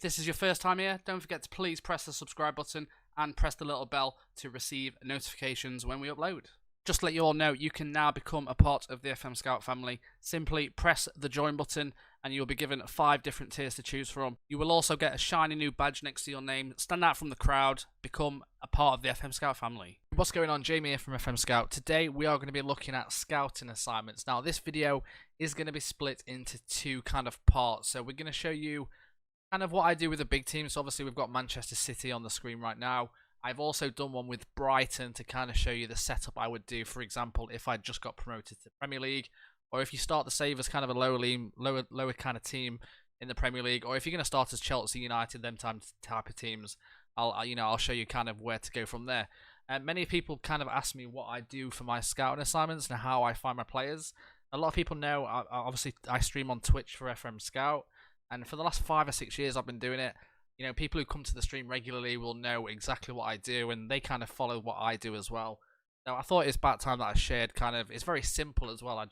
this is your first time here, don't forget to please press the subscribe button and press the little bell to receive notifications when we upload. Just to let you all know, you can now become a part of the FM Scout family. Simply press the join button and you'll be given 5 different tiers to choose from. You will also get a shiny new badge next to your name. Stand out from the crowd, become a part of the FM Scout family. What's going on? Jamie here from FM Scout. Today we are going to be looking at scouting assignments. Now this video is going to be split into 2 kind of parts. So we're going to show you kind of what I do with the big teams. So obviously we've got Manchester City on the screen right now. I've also done one with Brighton to kind of show you the setup I would do, for example, if I just got promoted to the Premier League, or if you start the save as kind of a lower kind of team in the Premier League, or if you're going to start as Chelsea, United, them type of teams, I'll show you kind of where to go from there. Many people kind of ask me what I do for my scouting assignments and how I find my players. A lot of people know, obviously, I stream on Twitch for FM Scout, and for the last 5 or 6 years I've been doing it. You know, people who come to the stream regularly will know exactly what I do, and they kind of follow what I do as well. Now, I thought it's about time that I shared kind of, it's very simple as well.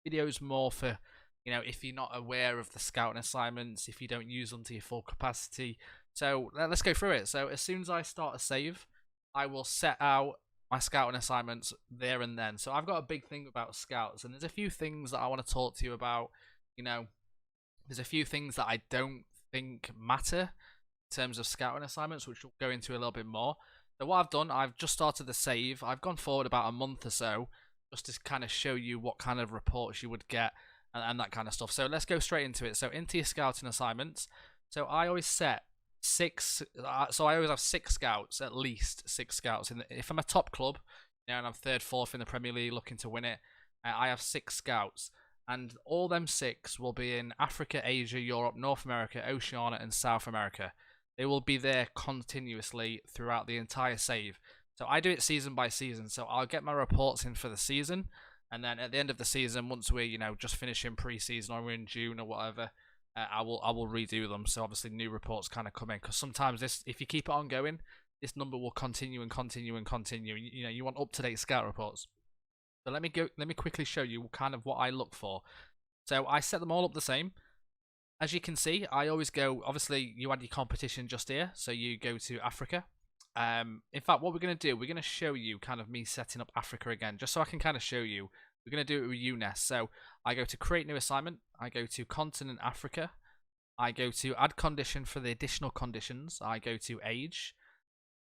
Videos more for, you know, if you're not aware of the scouting assignments, if you don't use them to your full capacity. So let's go through it. So as soon as I start a save, I will set out my scouting assignments there and then. So I've got a big thing about scouts, and there's a few things that I want to talk to you about. You know, there's a few things that I don't think matter in terms of scouting assignments, which we'll go into a little bit more. So what I've done, I've just started the save. I've gone forward about a month or so just to kind of show you what kind of reports you would get and that kind of stuff. So let's go straight into it. So into your scouting assignments. So I always set 6. So I always have 6 scouts, at least 6 scouts. If I'm a top club, you know, and I'm 3rd, 4th in the Premier League looking to win it, I have 6 scouts. And all them 6 will be in Africa, Asia, Europe, North America, Oceania, and South America. They will be there continuously throughout the entire save. So I do it season by season. So I'll get my reports in for the season, and then at the end of the season, once we're, you know, just finishing pre-season or we're in June or whatever, I will redo them. So obviously new reports kind of come in, because sometimes if you keep it ongoing, this number will continue and continue and continue. You know, you want up-to-date scout reports. So let me quickly show you kind of what I look for. So I set them all up the same. As you can see, I always go, obviously, you add your competition just here, so you go to Africa. In fact, what we're going to do, we're going to show you kind of me setting up Africa again, just so I can kind of show you. We're going to do it with UNES. So I go to create new assignment, I go to continent Africa, I go to add condition for the additional conditions, I go to age,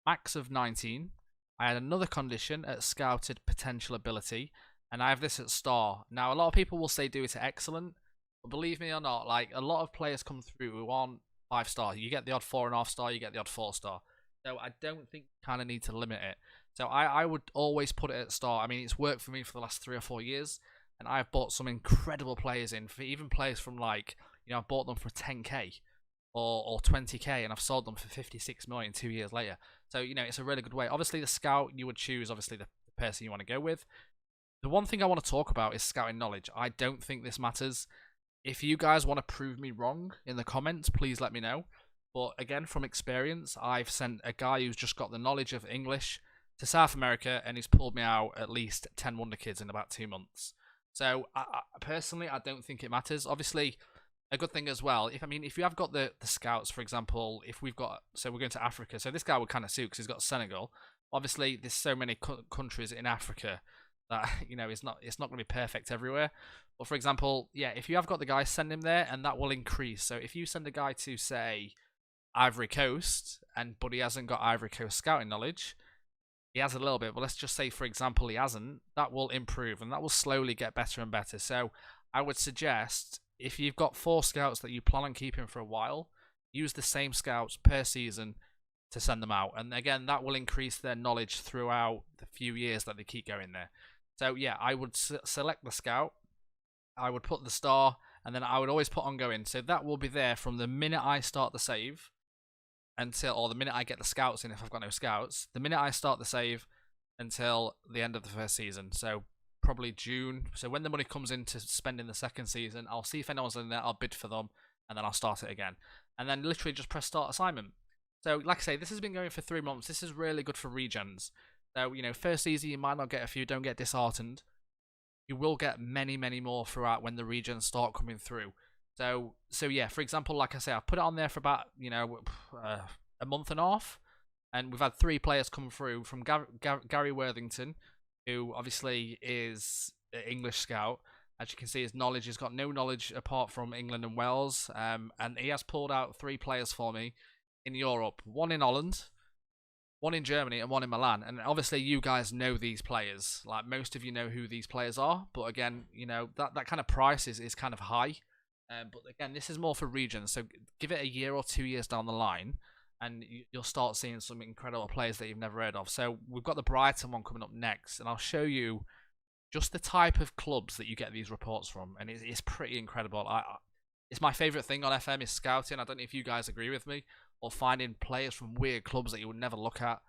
max of 19, I add another condition at scouted potential ability, and I have this at star. Now, a lot of people will say do it at excellent. But believe me or not, like, a lot of players come through who aren't 5-star. You get the odd 4.5-star, you get the odd 4-star. So I don't think you kind of need to limit it. So I would always put it at star. I mean, it's worked for me for the last 3 or 4 years, and I've bought some incredible players in, for even players from, like, you know, I've bought them for 10k or 20k, and I've sold them for 56 million 2 years later. So, you know, it's a really good way. Obviously, the scout, you would choose, obviously, the person you want to go with. The one thing I want to talk about is scouting knowledge. I don't think this matters. If you guys want to prove me wrong in the comments, please let me know. But again, from experience, I've sent a guy who's just got the knowledge of English to South America, and he's pulled me out at least 10 wonder kids in about 2 months. So personally, I don't think it matters. Obviously, a good thing as well, if you have got the scouts, for example, if we've got, so we're going to Africa, so this guy would kind of suit because he's got Senegal. Obviously, there's so many countries in Africa that, you know, it's not going to be perfect everywhere. But for example, yeah, if you have got the guy, send him there, and that will increase. So if you send a guy to, say, Ivory Coast, but he hasn't got Ivory Coast scouting knowledge, he has a little bit, but let's just say, for example, he hasn't, that will improve, and that will slowly get better and better. So I would suggest, if you've got 4 scouts that you plan on keeping for a while, use the same scouts per season to send them out. And again, that will increase their knowledge throughout the few years that they keep going there. So yeah, I would select the scout, I would put the star, and then I would always put ongoing. So that will be there from the minute I start the save or the minute I get the scouts in, if I've got no scouts, the minute I start the save until the end of the first season. So probably June. So when the money comes in to spend in the second season, I'll see if anyone's in there, I'll bid for them, and then I'll start it again. And then literally just press start assignment. So like I say, this has been going for 3 months. This is really good for regens. So, you know, first season you might not get a few, don't get disheartened. You will get many, many more throughout when the regens start coming through. So yeah, for example, like I say, I've put it on there for about a month and a half, and we've had 3 players come through from Gary Worthington, who obviously is an English scout. As you can see, his knowledge, he's got no knowledge apart from England and Wales, and he has pulled out 3 players for me in Europe, one in Holland, one in Germany, and one in Milan. And obviously, you guys know these players. Like, most of you know who these players are. But again, that kind of price is kind of high. But again, this is more for regions. So give it a year or 2 years down the line, and you'll start seeing some incredible players that you've never heard of. So we've got the Brighton one coming up next, and I'll show you just the type of clubs that you get these reports from, and it's pretty incredible. It's my favourite thing on FM is scouting. I don't know if you guys agree with me, or finding players from weird clubs that you would never look at.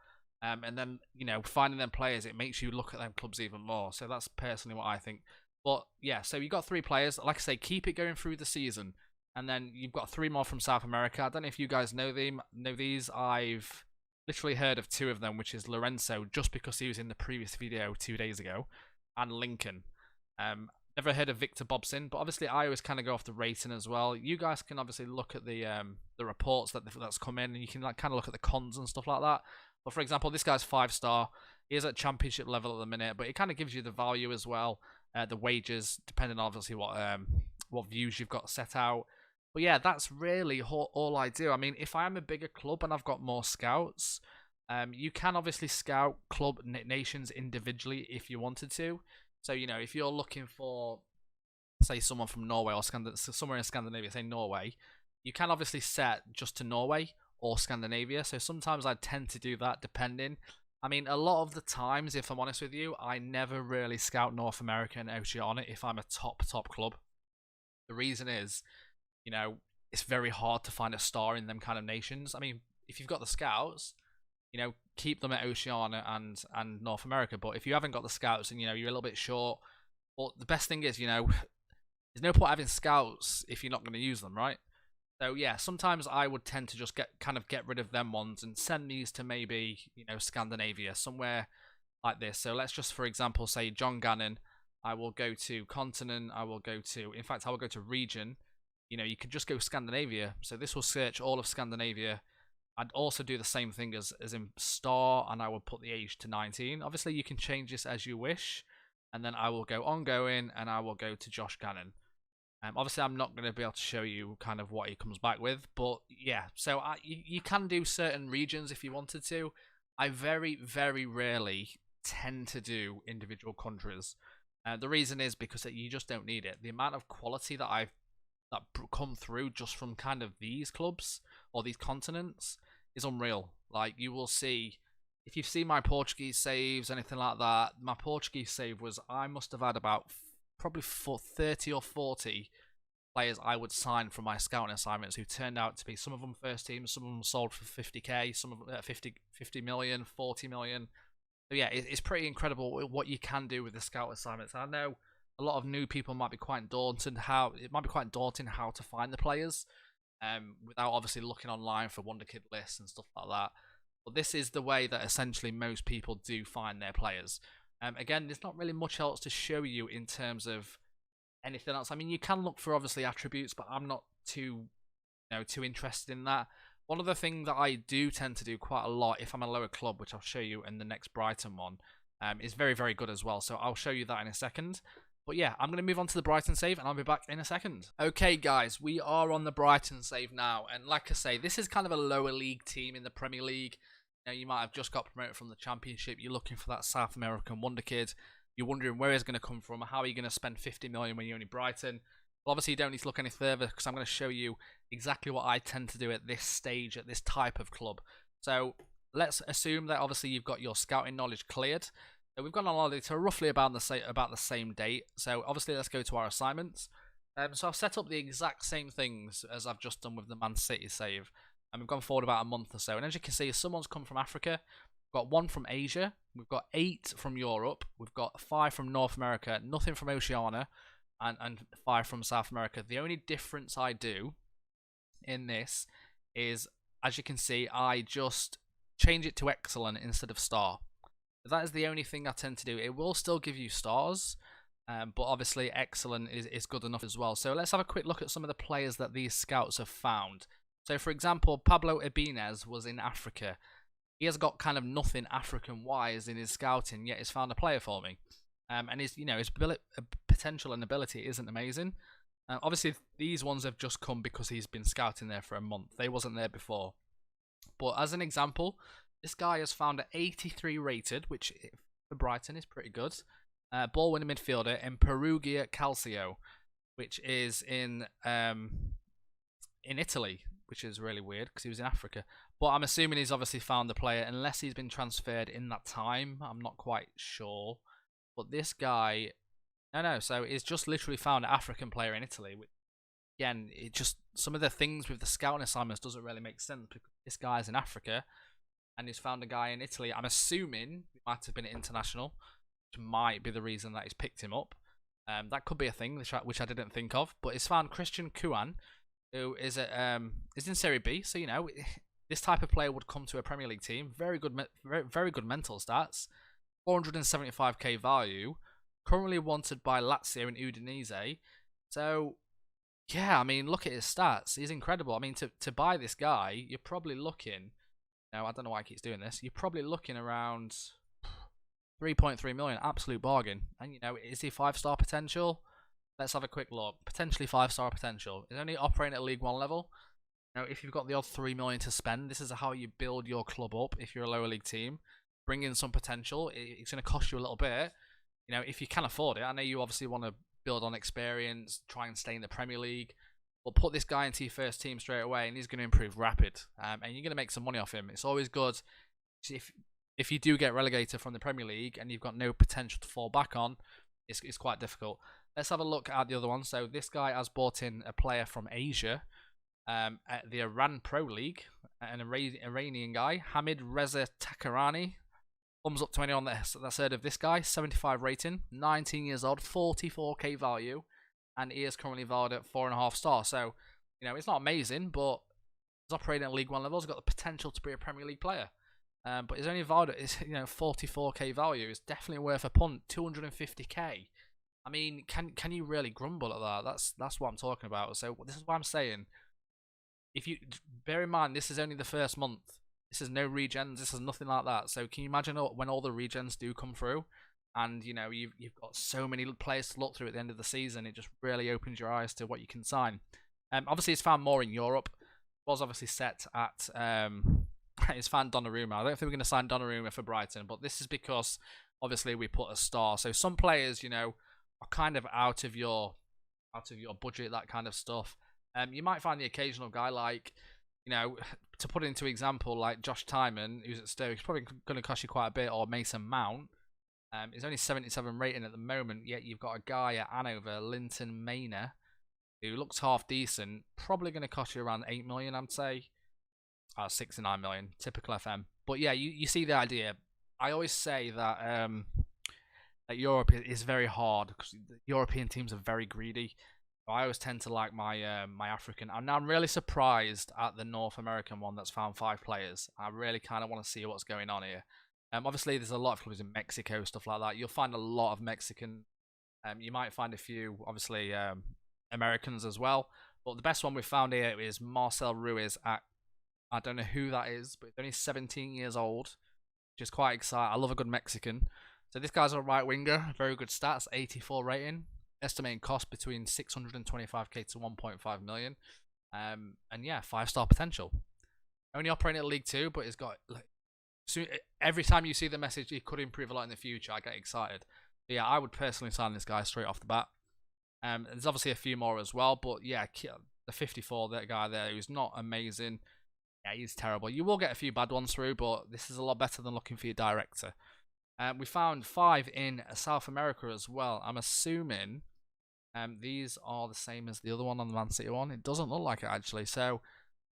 And then, finding them players, it makes you look at them clubs even more. So that's personally what I think. But yeah, so you got 3 players. Like I say, keep it going through the season. And then you've got 3 more from South America. I don't know if you guys know these. I've literally heard of 2 of them, which is Lorenzo, just because he was in the previous video 2 days ago, and Lincoln. Never heard of Victor Bobson, but obviously I always kind of go off the rating as well. You guys can obviously look at the reports that's come in, and you can kind of look at the cons and stuff like that. But for example, this guy's 5-star. He is at championship level at the minute, but it kind of gives you the value as well, the wages, depending on obviously what views you've got set out. But yeah, that's really all I do. I mean, if I am a bigger club and I've got more scouts, you can obviously scout club nations individually if you wanted to. So, if you're looking for, say, someone from Norway or somewhere in Scandinavia, say Norway, you can obviously set just to Norway or Scandinavia. So sometimes I tend to do that depending. I mean, a lot of the times, if I'm honest with you, I never really scout North America and Oceania if I'm a top club. The reason is, it's very hard to find a star in them kind of nations. I mean, if you've got the scouts, keep them at Oceania and North America. But if you haven't got the scouts and, you're a little bit short, well, the best thing is, there's no point having scouts if you're not going to use them, right? So yeah, sometimes I would tend to just get rid of them ones and send these to maybe, Scandinavia, somewhere like this. So let's just, for example, say John Gannon. I will go to continent. I will go to region. You could just go Scandinavia. So this will search all of Scandinavia. I'd also do the same thing as in star, and I will put the age to 19. Obviously, you can change this as you wish. And then I will go ongoing, and I will go to Josh Gannon. Obviously, I'm not going to be able to show you kind of what he comes back with. But yeah, so you can do certain regions if you wanted to. I very, very rarely tend to do individual countries. The reason is because you just don't need it. The amount of quality that come through just from kind of these clubs or these continents is unreal. Like, you will see, if you've seen my Portuguese saves, anything like that, my Portuguese save was, I must have had about probably 30 or 40 players I would sign from my scouting assignments who turned out to be, some of them first team, some of them sold for 50k, some of them 50 million, 40 million. So yeah, it's pretty incredible what you can do with the scout assignments. I know a lot of new people might be quite daunting how to find the players, without obviously looking online for Wonderkid lists and stuff like that. But this is the way that essentially most people do find their players. Again, there's not really much else to show you in terms of anything else. I mean, you can look for obviously attributes, but I'm not too interested in that. One other thing that I do tend to do quite a lot if I'm a lower club, which I'll show you in the next Brighton one, is very, very good as well. So I'll show you that in a second. But yeah, I'm going to move on to the Brighton save, and I'll be back in a second. Okay, guys, we are on the Brighton save now. And like I say, this is kind of a lower league team in the Premier League. You might have just got promoted from the Championship. You're looking for that South American wonder kid. You're wondering where he's going to come from. How are you going to spend 50 million when you're only Brighton? Well, obviously, you don't need to look any further, because I'm going to show you exactly what I tend to do at this stage, at this type of club. So let's assume that obviously you've got your scouting knowledge cleared. So we've gone on holiday to roughly about the same date. So obviously, let's go to our assignments. So I've set up the exact same things as I've just done with the Man City save. And we've gone forward about a month or so. And as you can see, someone's come from Africa. We've got 1 from Asia. We've got 8 from Europe. We've got 5 from North America. Nothing from Oceania. And 5 from South America. The only difference I do in this is, as you can see, I just change it to excellent instead of star. That is the only thing I tend to do. It will still give you stars, But obviously, excellent is good enough as well. So let's have a quick look at some of the players that these scouts have found. So, for example, Pablo Ibanez was in Africa. He has got kind of nothing African-wise in his scouting, yet he's found a player for me. And his potential and ability isn't amazing. Obviously, these ones have just come because he's been scouting there for a month. They wasn't there before. But as an example, this guy has found an 83 rated, which for Brighton is pretty good. Ball-winning midfielder in Perugia Calcio, which is in Italy, which is really weird because he was in Africa. But I'm assuming he's obviously found the player, unless he's been transferred in that time. I'm not quite sure. But this guy, no, so he's just literally found an African player in Italy. Which, again, it just, some of the things with the scouting assignments doesn't really make sense because this guy's in Africa and he's found a guy in Italy. I'm assuming it might have been international, which might be the reason that he's picked him up. That could be a thing which I didn't think of. But he's found Christian Kuan, who is in Serie B. So you know, this type of player would come to a Premier League team. Very good mental stats. 475k value. Currently wanted by Lazio and Udinese. So yeah, I mean, look at his stats. He's incredible. I mean, to buy this guy, you're probably looking. I don't know why he keeps doing this. You're probably looking around 3.3 million, absolute bargain. And you know, is he 5-star potential? Let's have a quick look. Potentially 5-star potential. He's only operating at League 1 level. You know, if you've got the odd 3 million to spend, this is how you build your club up. If you're a lower league team, bring in some potential. It's going to cost you a little bit. You know, if you can afford it. I know you obviously want to build on experience, try and stay in the Premier League. But put this guy into your first team straight away, and he's going to improve rapid. And you're going to make some money off him. It's always good if you do get relegated from the Premier League and you've got no potential to fall back on. It's quite difficult. Let's have a look at the other one. So this guy has bought in a player from Asia at the Iran Pro League, an Iranian guy, Hamid Reza Takarani. Thumbs up to anyone that's heard of this guy. 75 rating, 19 years old, 44k value, and he is currently valued at 4.5 stars. So, you know, it's not amazing, but he's operating at League 1 level. He's got the potential to be a Premier League player. But he's only valued at 44k value. It's definitely worth a punt. 250k. I mean, can you really grumble at that? That's what I'm talking about. So this is what I'm saying. If you bear in mind, this is only the first month. This is no regens. This is nothing like that. So can you imagine when all the regens do come through, and you know you've got so many players to look through at the end of the season? It just really opens your eyes to what you can sign. Obviously, it's found more in Europe. It was obviously set at it's found Donnarumma. I don't think we're going to sign Donnarumma for Brighton, but this is because obviously we put a star. So some players, you know, are kind of out of your budget, that kind of stuff. You might find the occasional guy like, you know, to put it into example, like Josh Tymon, who's at Stoke, he's probably going to cost you quite a bit, or Mason Mount. He's only 77 rating at the moment, yet you've got a guy at Hanover, Linton Maynor, who looks half decent, probably going to cost you around 8 million, I'd say. 6 to 9 million, typical FM. But yeah, you see the idea. I always say that that Europe is very hard because the European teams are very greedy. I always tend to like my my African. And I'm really surprised at the North American one that's found 5 players. I really kind of want to see what's going on here. Obviously, there's a lot of clubs in Mexico, stuff like that. You'll find a lot of Mexican. You might find a few, obviously, Americans as well. But the best one we've found here is Marcel Ruiz at, I don't know who that is, but he's only 17 years old, which is quite exciting. I love a good Mexican. So this guy's a right winger, very good stats, 84 rating. Estimating cost between 625k to 1.5 million. And yeah, 5-star potential. Only operating at League 2, but he's got, like, every time you see the message, he could improve a lot in the future, I get excited. But yeah, I would personally sign this guy straight off the bat. There's obviously a few more as well, but yeah, the 54, that guy there, who's not amazing. Yeah, he's terrible. You will get a few bad ones through, but this is a lot better than looking for your director. We found 5 in South America as well. I'm assuming these are the same as the other one on the Man City one. It doesn't look like it, actually. So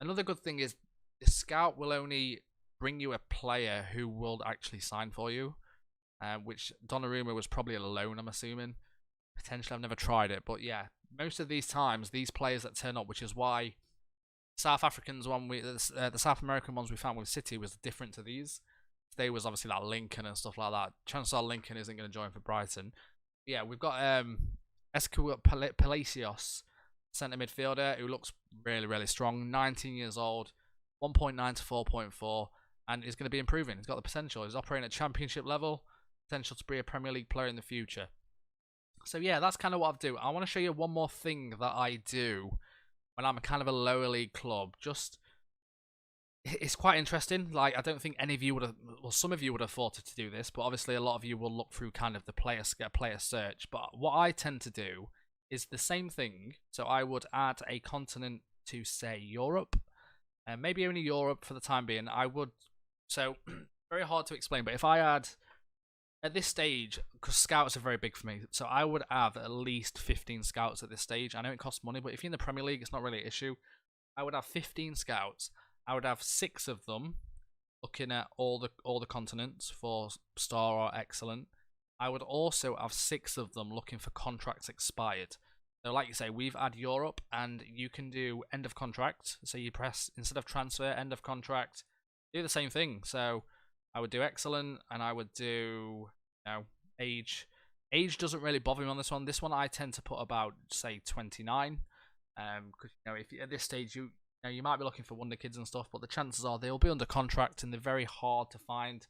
another good thing is the scout will only bring you a player who will actually sign for you, which Donnarumma was probably a loan, I'm assuming. Potentially, I've never tried it. But yeah, most of these times, these players that turn up, which is why South Africans one, the South American ones we found with City was different to these. They was obviously like Lincoln and stuff like that. Chances are Lincoln isn't going to join for Brighton. Yeah, we've got Palacios, centre midfielder, who looks really, really strong. 19 years old, 1.9 to 4.4, and is going to be improving. He's got the potential. He's operating at championship level, potential to be a Premier League player in the future. So yeah, that's kind of what I do. I want to show you one more thing that I do when I'm kind of a lower league club. Just, it's quite interesting. Like, I don't think any of you would have, well, some of you would have thought to do this, but obviously a lot of you will look through kind of the player search. But what I tend to do is the same thing. So I would add a continent to, say, Europe, and maybe only Europe for the time being. I would, so very hard to explain, but if I add, at this stage, because scouts are very big for me, so I would have at least 15 scouts at this stage. I know it costs money, but if you're in the Premier League, it's not really an issue. I would have 15 scouts. I would have 6 of them looking at all the continents for star or excellent. I would also have 6 of them looking for contracts expired. So like you say, we've had Europe, and you can do end of contract. So you press, instead of transfer, end of contract, do the same thing. So I would do excellent, and I would do, age. Age doesn't really bother me on this one. This one I tend to put about, say, 29. Because if at this stage you might be looking for wonder kids and stuff, but the chances are they'll be under contract and they're very hard to find.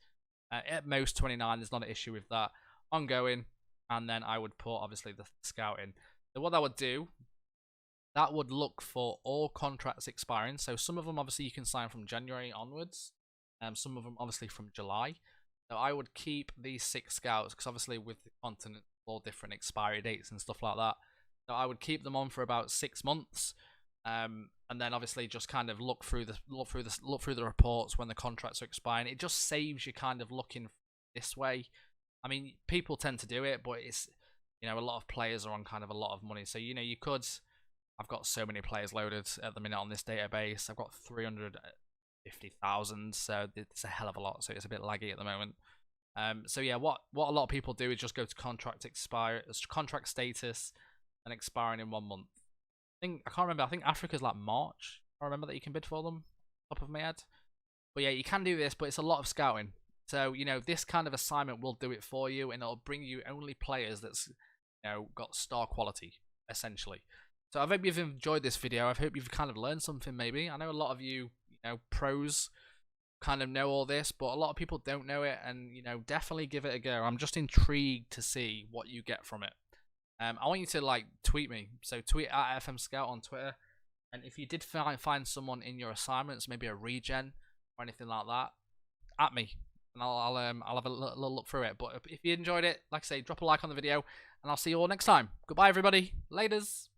At most 29, there's not an issue with that. Ongoing, and then I would put obviously the scouting. So what that would do, that would look for all contracts expiring. So some of them obviously you can sign from January onwards. Some of them obviously from July. So I would keep these 6 scouts, because obviously with the continent, all different expiry dates and stuff like that. So I would keep them on for about 6 months, and then obviously just kind of look through the reports when the contracts are expiring. It just saves you kind of looking this way. I mean, people tend to do it, but it's, a lot of players are on kind of a lot of money. So you could. I've got so many players loaded at the minute on this database. I've got 350,000, so it's a hell of a lot. So it's a bit laggy at the moment. So yeah, what a lot of people do is just go to contract status, and expiring in 1 month. I can't remember. I think Africa's like March. I remember that you can bid for them, top of my head. But yeah, you can do this, but it's a lot of scouting. So this kind of assignment will do it for you, and it'll bring you only players that's got star quality, essentially. So I hope you've enjoyed this video. I hope you've kind of learned something. Maybe I know a lot of you, pros, kind of know all this, but a lot of people don't know it, and definitely give it a go. I'm just intrigued to see what you get from it. I want you to tweet me. So tweet at FM Scout on Twitter, and if you did find someone in your assignments, maybe a regen or anything like that, at me, and I'll have a little look through it. But if you enjoyed it, like I say, drop a like on the video, and I'll see you all next time. Goodbye, everybody. Laters.